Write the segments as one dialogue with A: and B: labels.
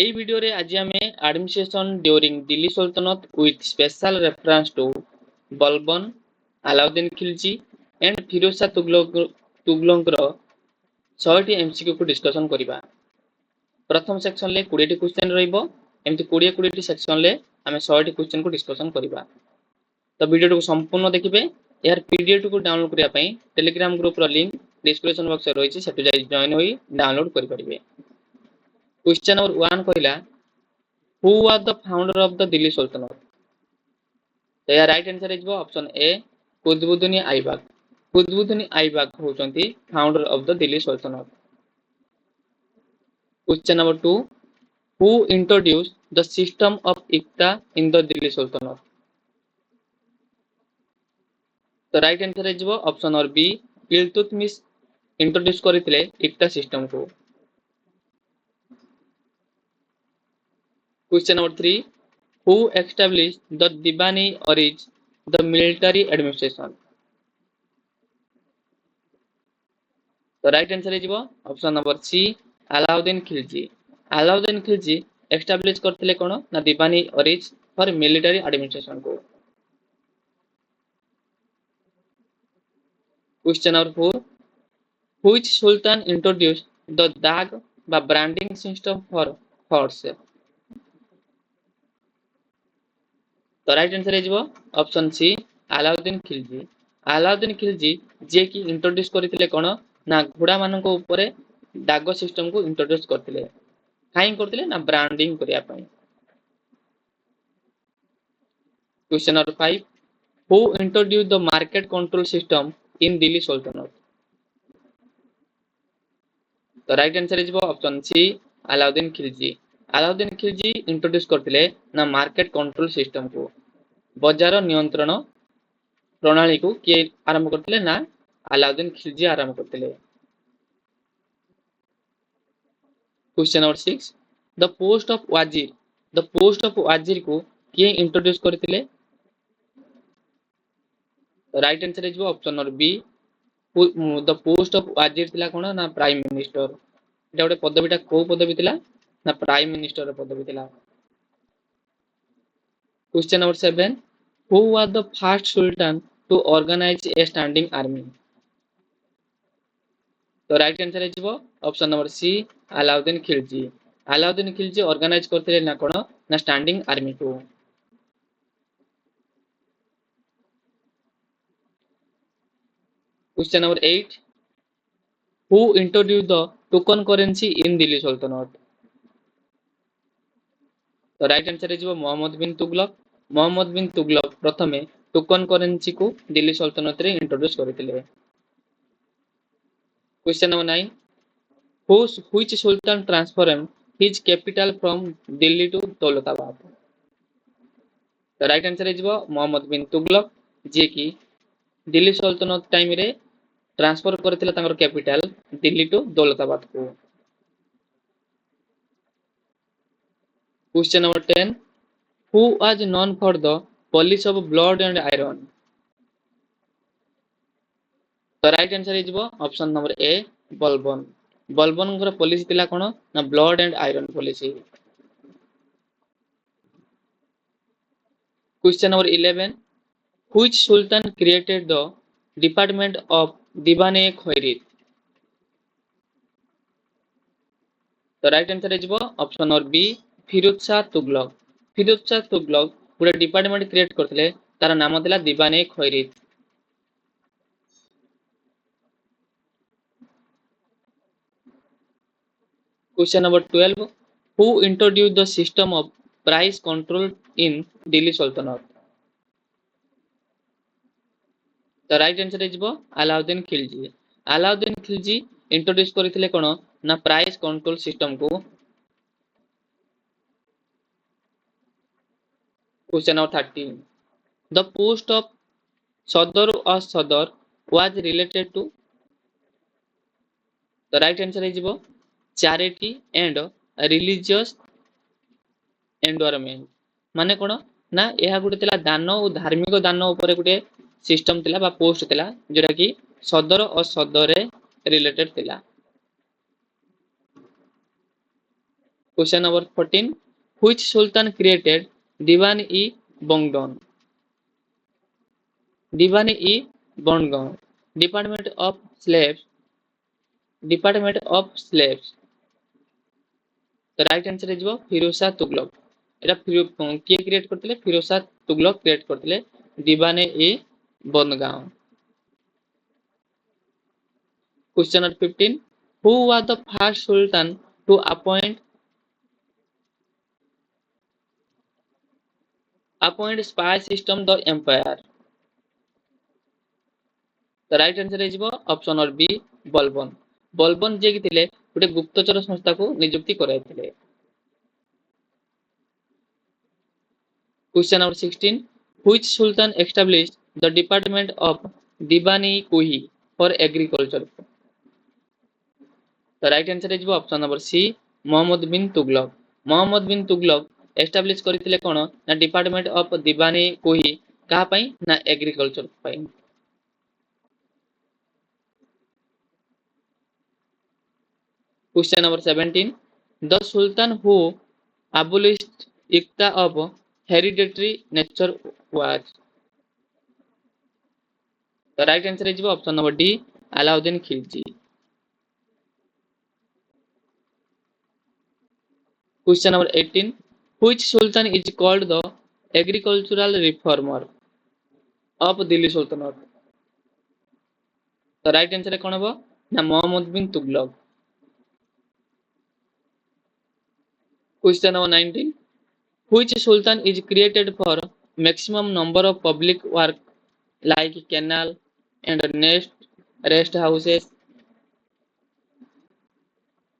A: এই ভিডিওরে আজি আমি administration during Delhi Sultanate with special reference to Balban, Alauddin Khilji and Firoz Shah तुगलकर 100टी एमसीक्यू को डिस्कशन करिबा। प्रथम सेक्शन ले 20टी क्वेश्चन रहइबो। एमती 20 सेक्शन ले आमे 100टी क्वेश्चन को डिस्कशन करिबा। तो वीडियो को संपूर्ण देखिबे। यार पीडीएफ को डाउनलोड करिया पई टेलीग्राम ग्रुप रो लिंक डिस्क्रिप्शन बॉक्स रे रहिछि, सेटु जाई जॉइन होई डाउनलोड करि परिबे। क्वेश्चन नंबर 1 कहला, Who was the founder of the Delhi Sultanate? So your right answer is option A, Qutbuddin Aibak. Qutbuddin Aibak होचंती founder of the Delhi Sultanate. Question number 2, Who introduced the system of Iqta in the Delhi Sultanate? The right answer is option or B, Iltutmish introduce କରିଥିଲେ Iqta system को. Question number 3, Who established the Diwani or is the military administration? The right answer is option number C, Alauddin Khilji. Alauddin Khilji establish करथिले कोन ना दीवानी ऑरिज for military administration को. Question number 4, which sultan introduced the dag বা branding system for horse? The right answer is option C, Alauddin Khilji. Alauddin Khilji जे कि introduce करथिले कोन ना घोड़ा मानक ऊपर दाग सिस्टम को इंट्रोड्यूस करथिले. काई करथिले ना ब्रांडिंग करिया पई. Question number 5, Who introduced the market control system in Delhi Sultanate? The right answer is option C, Alauddin Khilji. Alauddin Khilji introduce करथिले ना मार्केट कंट्रोल सिस्टम को. बाजार नियंत्रण प्रणाली को किए आरंभ करथिले ना अलाउद्दीन खिलजी आरंभ करथिले. Question number 6, the post of wazir को किए इंट्रोड्यूस करथिले? Right answer is option number B, the post of wazir थिला कोन ना प्राइम मिनिस्टर. एटा गोटे पदवीटा को पदवी थिला ना प्राइम मिनिस्टर पदवी थिला. Question number 7, who was the first sultan to organize a standing army? तो right answer is option number C, Alauddin Khilji. Alauddin Khilji organize करथिले ना कोन ना स्टैंडिंग आर्मी को. Question number 8, who introduced the token currency in Delhi Sultanate? तो right answer is Mohammad bin Tughlaq. Mohammad bin Tughlaq प्रथमे token currency को दिल्ली सल्तनत रे इंट्रोड्यूस करथिले. Question number 9, which sultan transformed his capital from Delhi to Daulatabad? The right answer is Mohammad bin Tughlaq, जे कि दिल्ली सल्तनत टाइम रे ट्रांसफर करथिले तांकर कैपिटल दिल्ली टू दौलताबाद को. Question number 10, who was known for the policy of blood and iron? The right answer is option number A, Balban. Balban कर policy थिला कोन ना blood and iron policy. Question number 11, which sultan created the department of Diwan-e-Khairit? The right answer is option number B, Firoz Shah Tughlaq. Firoz Shah Tughlaq गोटे department create करथिले, तार नाम थिला दीवान-ए-खैरित. Question number 12, who introduced the system of price control in Delhi Sultanate? The right answer is Alauddin Khilji. Alauddin Khilji introduce करथिले कोन ना price control system को. Question number 13, the post of Sadr or Sadr was related to? The right answer is charity and religious environment. माने कोन ना एहा गुटे थिला दान और धार्मिक दान ऊपर गुटे सिस्टम थिला बा पोस्ट थिला, जोटा कि सदर और सदर रे रिलेटेड थिला. Question number 14. Which Sultan created Diwan-e-Bongdon? Diwan-e-Bongdon. Department of Slaves. Department of Slaves. The right answer is Firoz Shah Tughlaq. এটা কিଏ କ୍ରିଏଟ୍ କରିଥିଲେ? ଫିରୋଜ ଶାହ ତୁଗଲକ କ୍ରିଏଟ୍ କରିଥିଲେ ଦିୱାନେ-ଇ-ବନ୍ଦଗାଁ। Question number 15. Who was the first Sultan to appoint spy system the empire? The right answer is option or B Balban. Balban जे ଥିଲେ ଗୋଟେ ଗୁପ୍ତଚର ସଂସ୍ଥାକୁ ନିଯୁକ୍ତି କରାଇଥିଲେ। Question number 16. Which Sultan established the department of Diwan-i-Kuhi for agriculture? The right answer is option number C Mohammad bin Tughlaq. Mohammad bin Tughlaq establish କରିଥିଲେ କଣ ନା department of दिवानी-कुही କାହା ପାଇଁ ନା एग्रीकल्चर ପାଇଁ। Question number 17. The Sultan who abolished Iqta of hereditary nature was? The right answer is option number D Alauddin Khilji। Question number 18. Which Sultan is called the agricultural reformer of Delhi Sultanate? The right answer कौन होगा ना Mohammad bin Tughlaq. Question number 19. Which Sultan is created for maximum number of public work like canal and rest houses?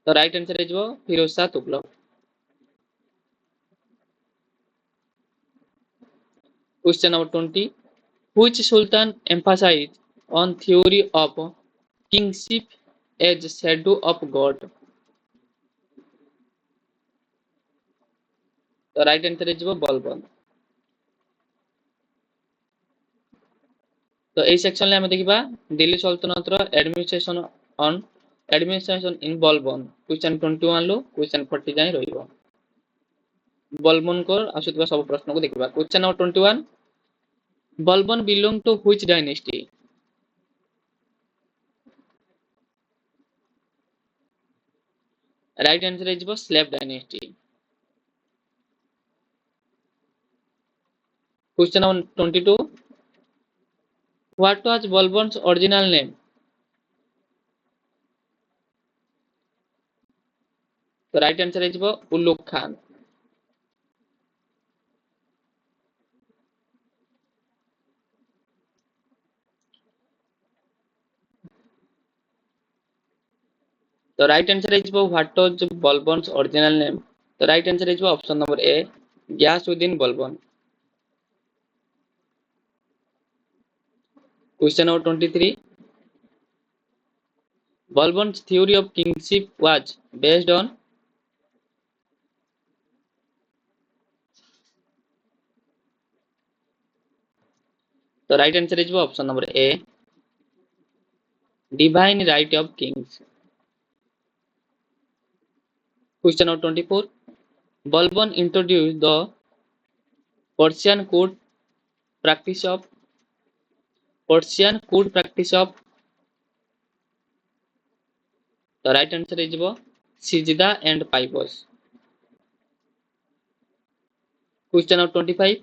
A: The right answer is Firoz Shah Tughlaq। Question number 20. Which Sultan emphasized on theory of kingship as shadow of God? The right answer is Balban. तो এই section রে আমি দেখিবা Delhi সলতনতর administration in Balban. Question 21 low question 40 जाए रहिबो। बलबन को आसुतबा सब प्रश्न को देखिबा। Question number 21. Balban belong to which dynasty? Right answer is slave dynasty. Question number 22. What was Balban's original name? The right answer is Ulugh Khan. The right answer is what was Balban's original name? The right answer is option number A, Ghiyasuddin Balban. Question number 23. Balban's theory of kingship was based on? The right answer is option number A, divine right of kings. Question number 24. Balban introduced the Persian court practice of? The right answer is Sijda and Pybos. Question number 25.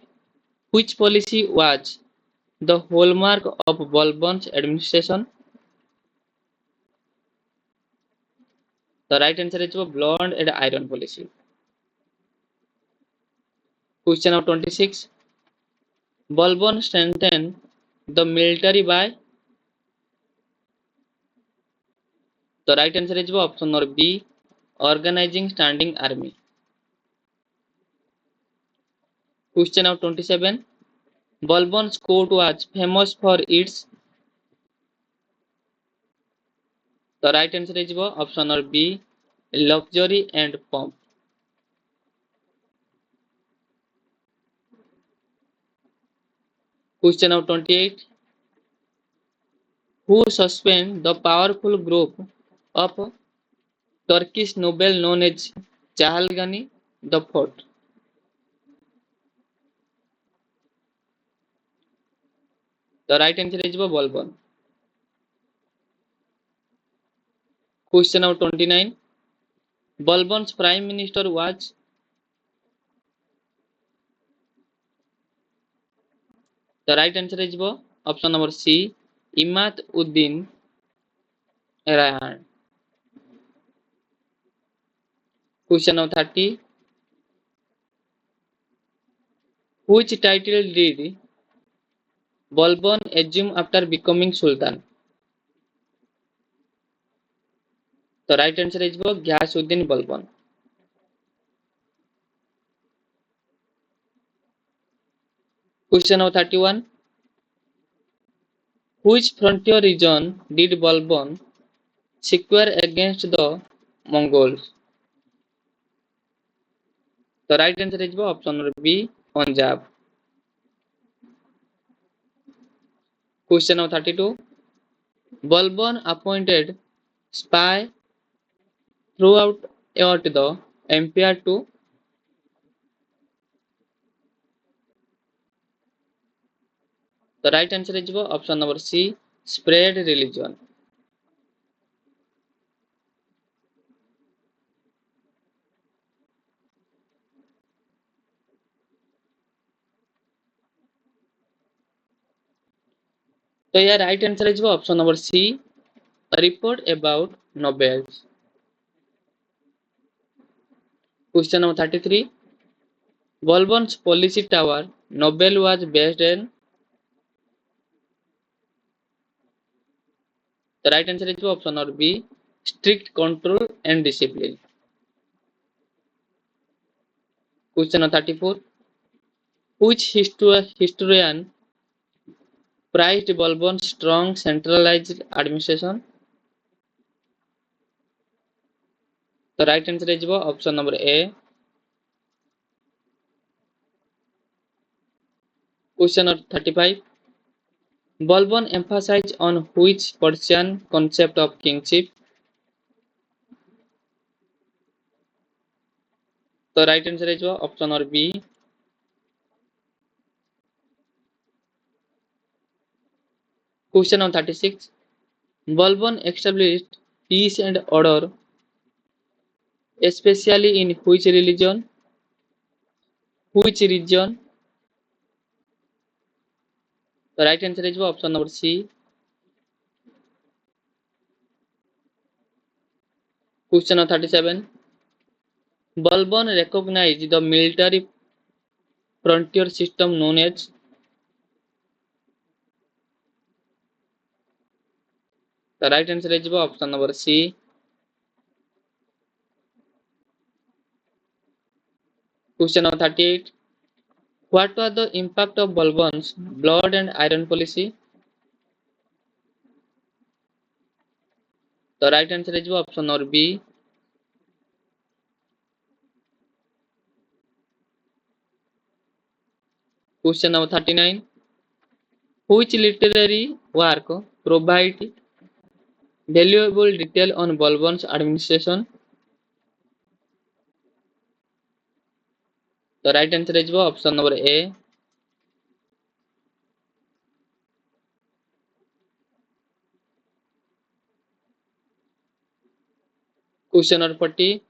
A: Which policy was the hallmark of Balban's administration? The right answer is blood and iron policy. Question number 26. Balban strengthened the military by? The right answer is option number B, organizing standing army. Question number 27. Balban's court was famous for its? The right answer is option number B, luxury and pomp. Question number 28. Who suspended the powerful group of Turkish nobles known as Chahalgani, the fort. The right answer is Balban. Question number 29. Balban's prime minister was. The right answer is option number C. Imad Uddin Rayhan. Question number 30. Which title did Balban assume after becoming Sultan? The right answer is Ghiyasuddin Balban. Question number 31. Which frontier region did Balban secure against the Mongols? The right answer is option number B. Punjab. Question number 32. Balban appointed spy throughout the empire to. The right answer is option number C. Spread religion. So your right answer is option number C. A report about Nobels. Question number 33. Balban's policy tower Nobel was based in. The right answer is option number B. Strict control and discipline. Question number 34. Which historian prized Balban's strong centralized administration? The right answer is option number A. Question number 35. Balban emphasized on which Persian concept of kingship? The right answer is option number B. Question number 36. Balban established peace and order, especially in which religion? Which region? The right answer is option number C. Question number 37. Balban recognized the military frontier system known as. The right answer is option number C. Question number 38. What was the impact of Balban's blood and iron policy? The right answer is option number B. Question number 39. Which literary work provides valuable detail on Balban's administration? The right answer is option number A. Question number 40.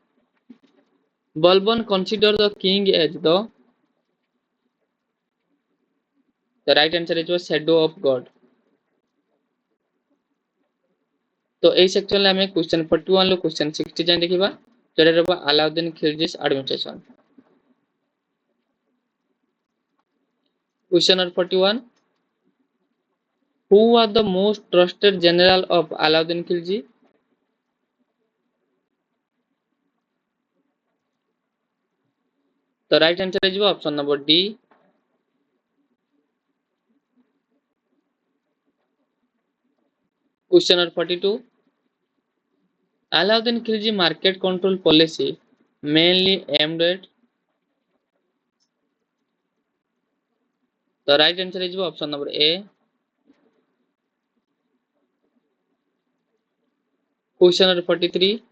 A: Balban considered the king as the. The right answer is shadow of God. तो এই section रे हमें question 41 लो question 60 जान देखिबा जेटा रहबा Alauddin खिलजी's administration. Question number 41. Who was the most trusted general of Alauddin Khilji? The right answer is option number D. Question number 42. Alauddin Khilji market control policy mainly aimed at. The right answer is option number A. Question number 43.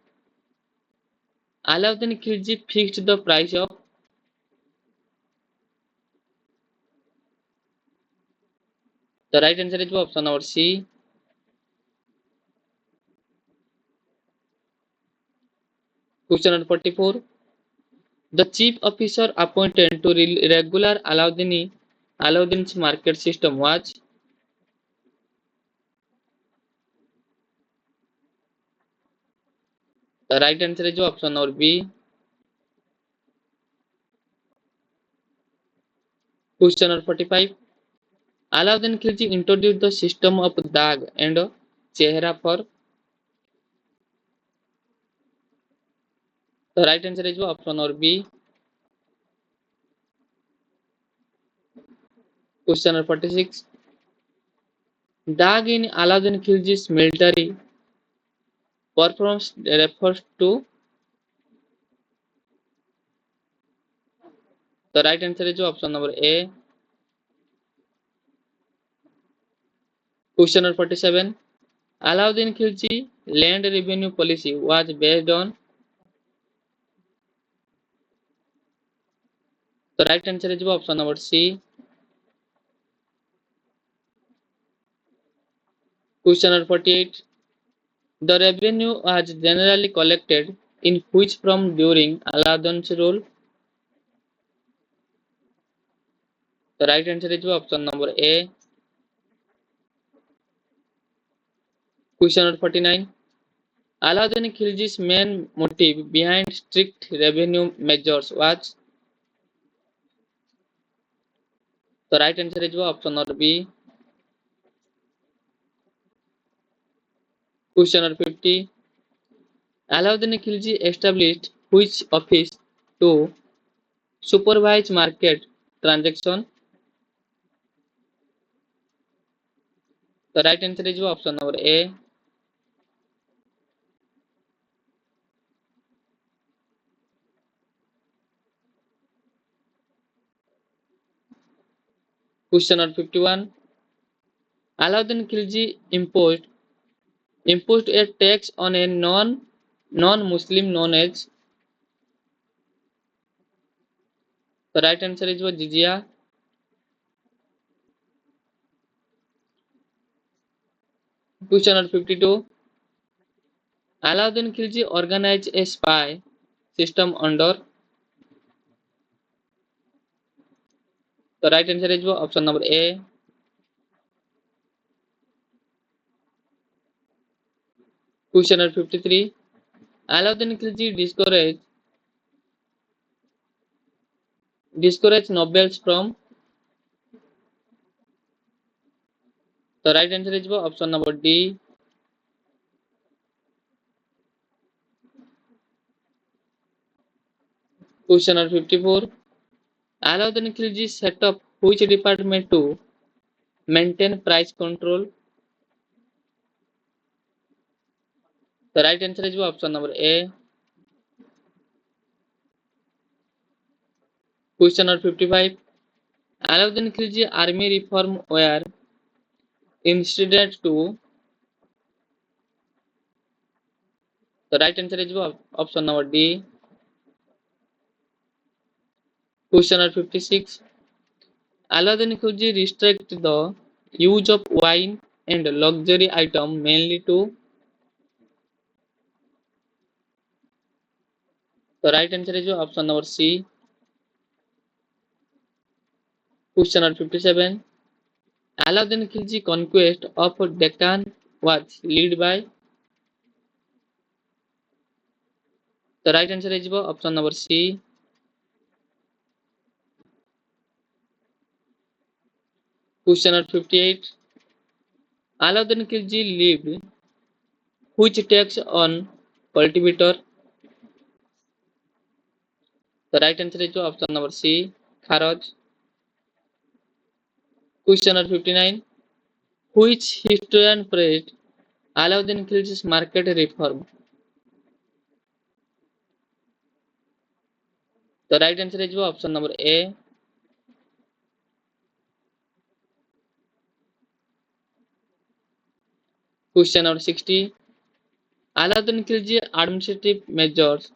A: Alauddin Khilji fixed the price of. The right answer is option number C. Question number 44. The chief officer appointed to regular Alauddin's market system was. The right answer is option number B. Question number 45. Alauddin Khilji introduced the system of Dag and Chehra for. The right answer is option number B. Question number 46. Dag in Alauddin Khilji's military performance refers to. The right answer is option number A. Question number 47. Alauddin Khilji land revenue policy was based on. The right answer is option number C. Question number 48. The revenue was generally collected in which from during Alauddin's rule. The right answer is option number A. Question number 49. Alauddin Khilji's main motive behind strict revenue measures was. The right answer is option number B. Question number 50. Alauddin Khilji established which office to supervise market transaction. The right answer is option number A. Question number 51. Alauddin Khilji imposed a tax on a non-Muslim known as. The right answer is jizya. Question number 52. Alauddin Khilji organized a spy system under. The right answer is option number A. Question number 53. Alauddin Khilji discouraged nobles from. The right answer is option number D. Question number 54. Alauddin Khilji set up which department to maintain price control? The right answer is option number A. Question number 55. Alauddin Khilji army reform were instituted to. The right answer is option number D. Question number 56. Alauddin Khilji restricted the use of wine and luxury item mainly to. The right answer is option number C. Question number 57. Alauddin Khilji conquest of Deccan was led by. The right answer is option number C. Question number 58. Alauddin Khilji levied which tax on cultivator? The right answer is option number C. Kharaj. Question number 59. Which historian praised Alauddin Khilji's market reform? The right answer is option number A. Question number 60. Alauddin Khilji administrative measures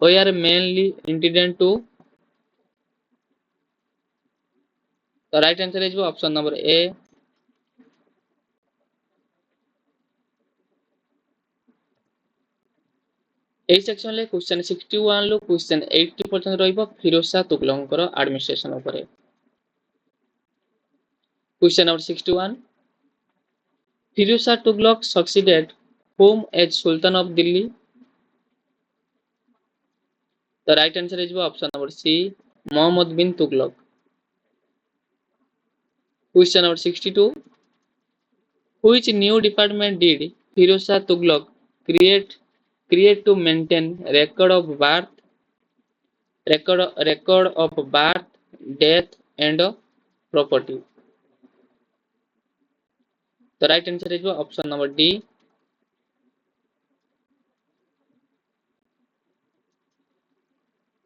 A: were mainly intended to. The right answer is option number A. এই ସେକ୍ସନରେ question 61 ରୁ question 80 ପର୍ଯ୍ୟନ୍ତ ରହିବ Firoz Shah ତୁଗଲକଙ୍କର administration ଉପରେ। Question number 61. Firuz Shah Tughlaq succeeded whom as Sultan of Delhi? The right answer is option number C. Muhammad bin Tughlaq. Question number 62. Which new department did Firuz Shah Tughlaq create to maintain record of birth, death, and property? The right answer is option number D.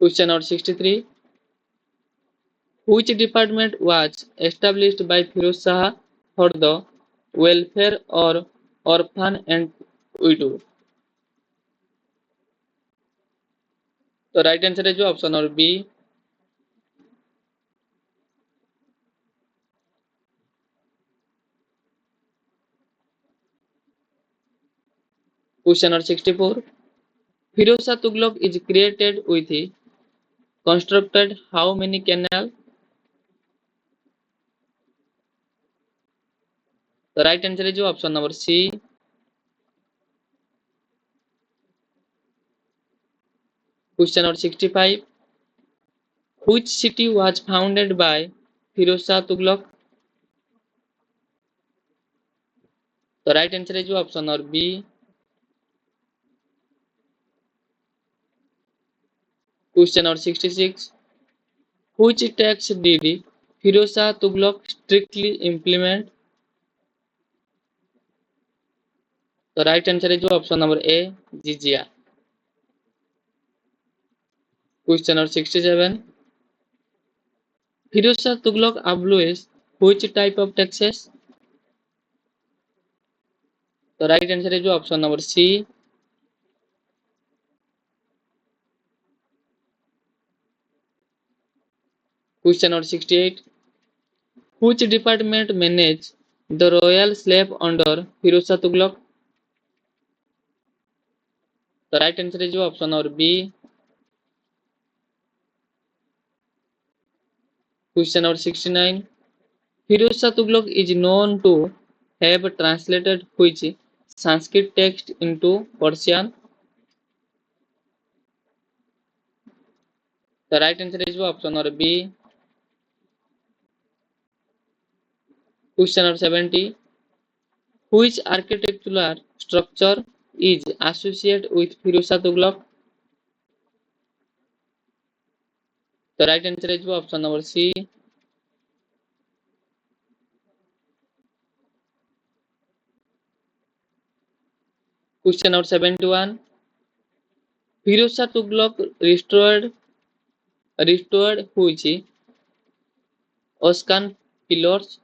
A: Question number 63. Which department was established by Firuz Shah for the welfare of orphan and widow? The right answer is option number B. Question number 64. Firuz Shah Tughlaq is created with constructed how many canal? The right answer is option number C. Question number 65. Which city was founded by Firuz Shah Tughlaq? The right answer is option number B. Question number 66. Which tax did Firuz Shah Tughlaq strictly implement? The right answer is option number A. Jizya. Question number 67. Firuz Shah Tughlaq abolished which type of taxes? The right answer is option number C. Question number 68. Which department managed the royal slave under Firuz Shah Tughlaq? The right answer is option number B. Question number 69. Firuz Shah Tughlaq is known to have translated which Sanskrit text into Persian? The right answer is option number B. Question number 70. Which architectural structure is associated with Firuz Shah Tughlaq? The right answer is option number C. Question number 71. Firuz Shah Tughlaq restored which Oscan pillars?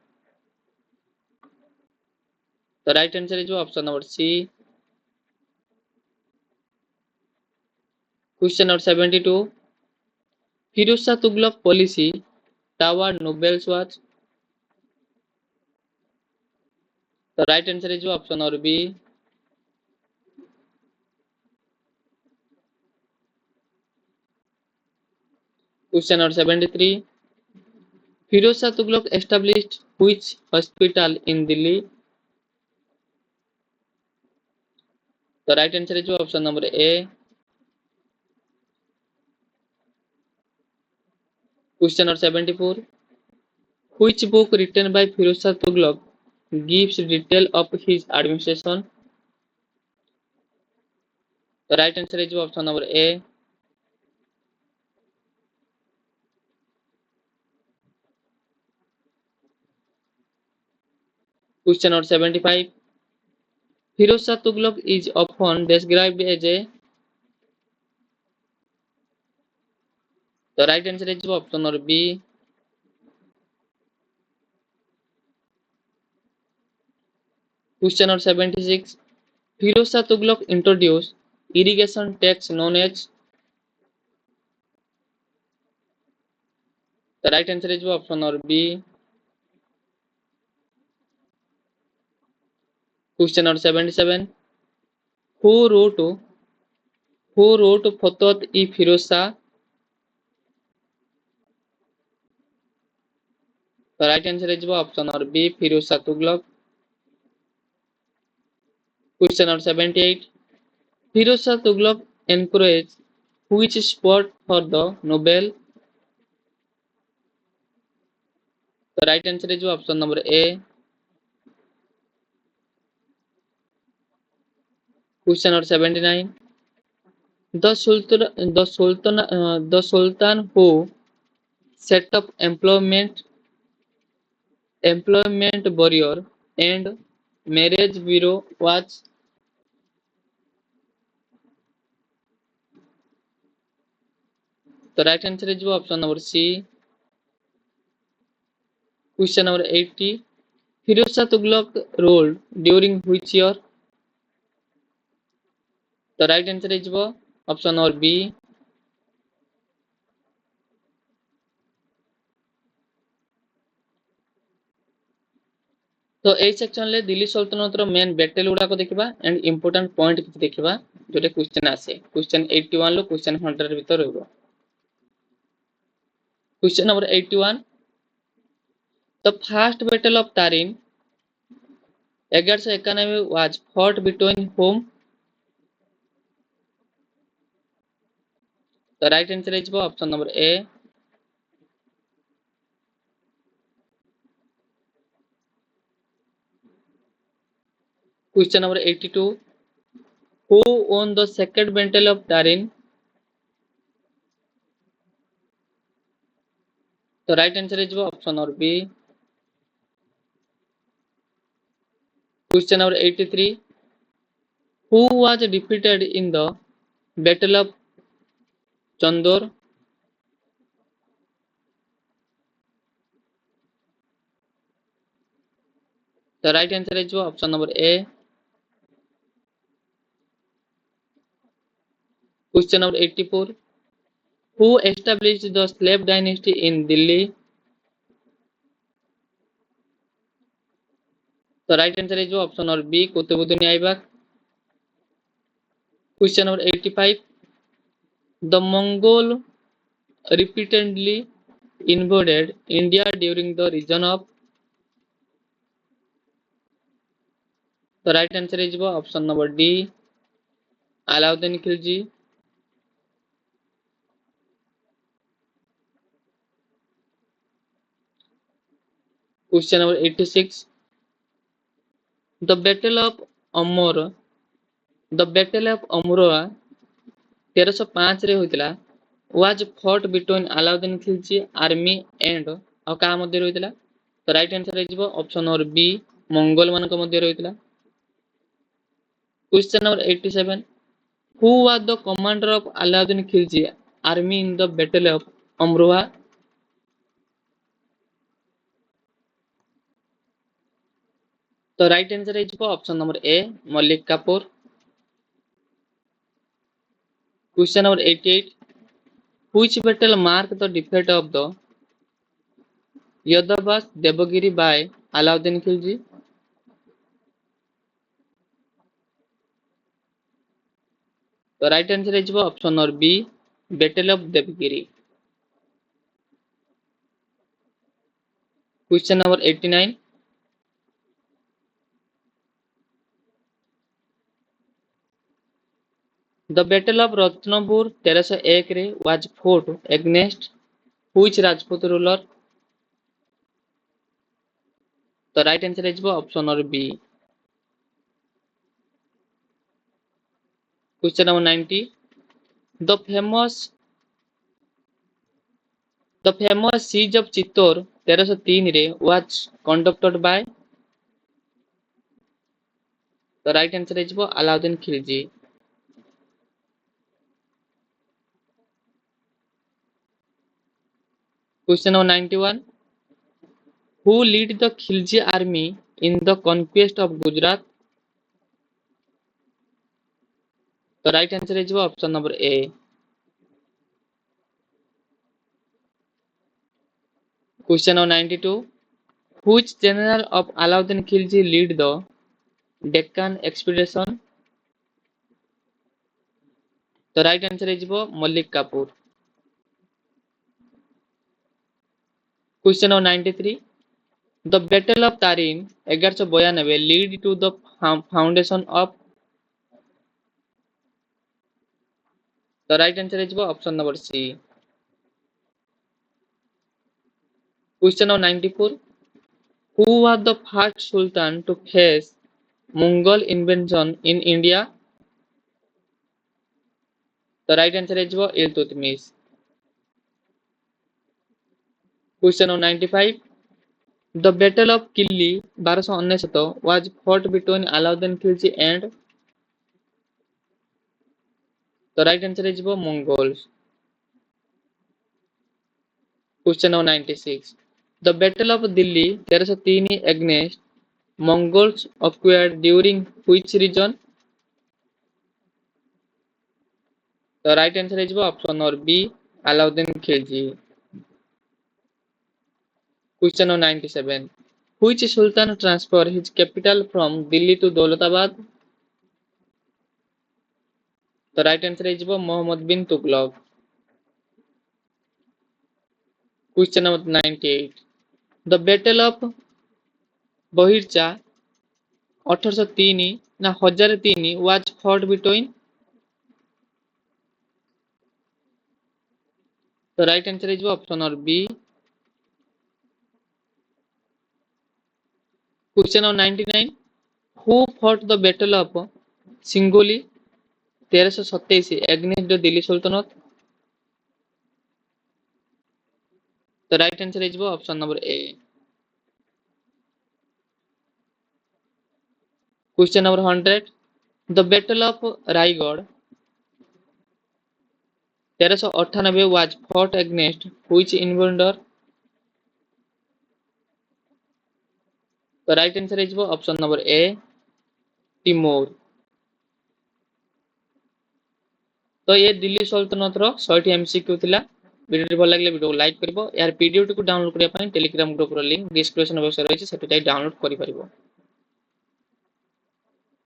A: The right answer is option number C. Question number 72. Firuz Shah Tughlaq policy Tower Nobles was? The right answer is option number B. Question number 73. Firuz Shah Tughlaq established which hospital in Delhi? The right answer is option number A. Question number 74. Which book written by Firuz Shah Tughlaq gives detail of his administration? The right answer is option number A. Question number 75. Firuz Shah Tughlaq is often described as a. The right answer is option number B. Question number 76. Firuz Shah Tughlaq introduced irrigation tax known as. The right answer is option number B. Question number 77. Who wrote Who wrote Fatwat-e-Firoz Shah? The right answer is option number B. Firoz Shah Tughlaq. Question number 78. Firoz Shah Tughlaq encouraged which sport for the Nobel? The right answer is option number A. Question number 79. The Sultan who set up employment bureau and marriage bureau was. The right answer is option number C. Question number 80. Firoz Shah Tughlaq ruled during which year? The right answer is option number B. तो AE section ले दिल्ली सल्तनत रो main battle गुडा को देखिबा and important point किछ देखिबा Jote question आसे question 81 लो question 100 भीतर रहबो question number 81 the first battle of Tarin 1191 was fought between home the right answer is option number A question number 82 who won the second battle of Tarin the right answer is option number B question number 83 who was defeated in the battle of Chandor the right answer is option number A question number 84 who established the slave dynasty in Delhi the right answer is option number B Qutbuddin Aibak question number 85 the Mongol repeatedly invaded India during the region of the right answer is option number D Alauddin Khilji question number 86 the battle of Amur the battle of Amroha 1305 रे होइतिला was fought between Alauddin Khilji army and ଆଉ କାହା ମଧ୍ୟରେ ହୋଇଥିଲା ତ right answer ହେଇଯିବ option number B Mongol ମାନଙ୍କ ମଧ୍ୟରେ ହୋଇଥିଲା question number 87 who was the commander of Alauddin Khilji army in the battle of Amroha तो राइट आंसर है option number A Malik Kafur question number 88 which battle marked the defeat of the Yadavas Devagiri by Alauddin Khilji तो right answer है option number B battle of Devagiri question number 89 The Battle of Ratnapur 1301 रे was fought against which Rajput ruler? The right answer is option number B. Question number 90. The famous siege of Chittor 1303 रे was conducted by the right answer is Alauddin Khilji. Question number 91. Who led the Khilji army in the conquest of Gujarat? The right answer is option number A. Question number 92. Which general of Alauddin Khilji lead the Deccan expedition? The right answer is Malik Kapur. Question number 93. The Battle of Tarin 1192 lead to the foundation of. The right answer is option number C. Question number 94. Who was the first Sultan to face Mongol invasion in India? The right answer is Iltutmish. Question number 95. The Battle of Killi 1299 was fought between Alauddin Khilji and. The right answer is Mongols. Question number 96. The Battle of Delhi 1303 against Mongols occurred during which region? The right answer is option number B, Alauddin Khilji. Question number 97. Which Sultan transferred his capital from Delhi to Daulatabad? The right answer is Muhammad bin Tughlaq. Question number 98. The Battle of Bahircha 1803 na 1003 was fought between. The right answer is option number B. Question number 99. Who fought the Battle of Singoli 1327 against the Delhi Sultanate? The right answer is option number A. Question number 100. The Battle of Raigad 1398 was fought against which invader? The right answer is option number A, Timur. तो ये दिल्ली सल्तनत रो 100 MCQ थिला video भल लागले video like करबो यार PDF को download करिया पई टेलीग्राम ग्रुप रो लिंक डिस्क्रिप्शन बॉक्स रे रहिछि सेटु जाई डाउनलोड करि परिबो।